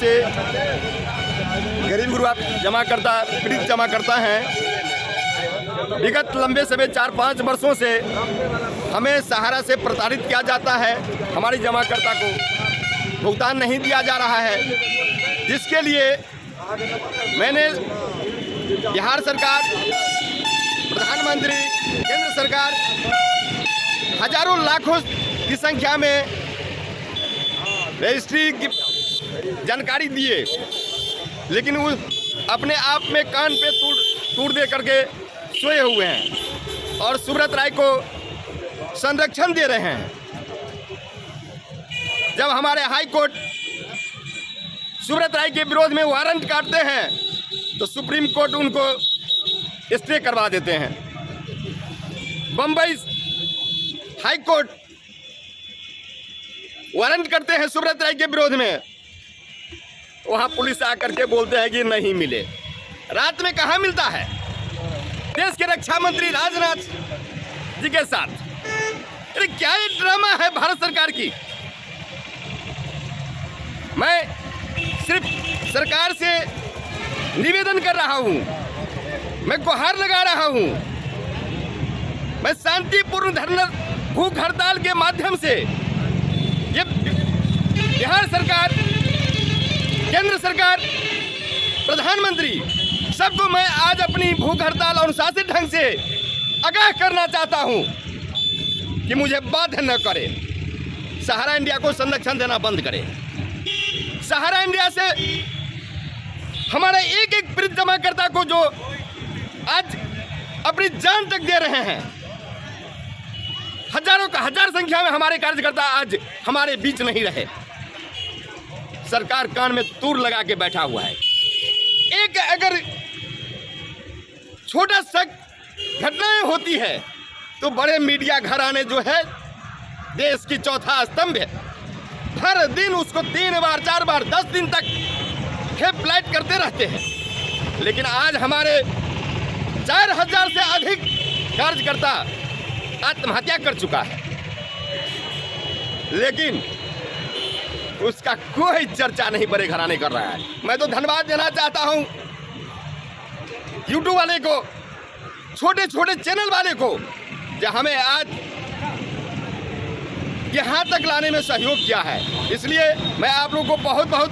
से गरीब गुरबा पीड़ित जमा करता है। विगत लंबे समय 4-5 वर्षों से हमें सहारा से प्रताड़ित किया जाता है। हमारी जमाकर्ता को भुगतान नहीं दिया जा रहा है, जिसके लिए मैंने बिहार सरकार, प्रधानमंत्री, केंद्र सरकार हजारों लाखों की संख्या में रजिस्ट्री की जानकारी दिए, लेकिन वो अपने आप में कान पे तूड़ दे करके सोए हुए हैं और सुब्रत राय को संरक्षण दे रहे हैं। जब हमारे हाई कोर्ट सुब्रत राय के विरोध में वारंट काटते हैं तो सुप्रीम कोर्ट उनको स्टे करवा देते हैं। बम्बई हाई कोर्ट वारंट करते हैं सुब्रत राय के विरोध में, वहां पुलिस आकर के बोलते हैं कि नहीं मिले। रात में कहां मिलता है? देश के रक्षा मंत्री राजनाथ जी के साथ। अरे क्या ये ड्रामा है भारत सरकार की? मैं सिर्फ सरकार से निवेदन कर रहा हूं, मैं गुहार लगा रहा हूं, मैं शांतिपूर्ण धरना भूख हड़ताल के माध्यम से ये बिहार सरकार, केंद्र सरकार, प्रधानमंत्री सबको मैं आज अपनी भूख हड़ताल अनुशासित ढंग से आगाह करना चाहता हूं कि मुझे बाध्य न करे। सहारा इंडिया को संरक्षण देना बंद करे। सहारा इंडिया से हमारे एक एक पीड़ित जमाकर्ता को जो आज अपनी जान तक दे रहे हैं, हजारों का हजार संख्या में हमारे कार्यकर्ता आज हमारे बीच नहीं रहे। सरकार कान में तूर लगा के बैठा हुआ है। एक अगर छोटा सा घटनाएं होती है तो बड़े मीडिया घराने जो है देश की चौथा स्तंभ है, हर दिन उसको 3 बार 4 बार 10 दिन तक हेडलाइट करते रहते हैं। लेकिन आज हमारे 4000 से अधिक कार्यकर्ता आत्महत्या कर चुका है, लेकिन उसका कोई चर्चा नहीं बड़े घराने कर रहा है। मैं तो धन्यवाद देना चाहता हूं यूट्यूब वाले को, छोटे छोटे चैनल वाले को, जो हमें आज यहाँ तक लाने में सहयोग किया है। इसलिए मैं आप लोगों को बहुत बहुत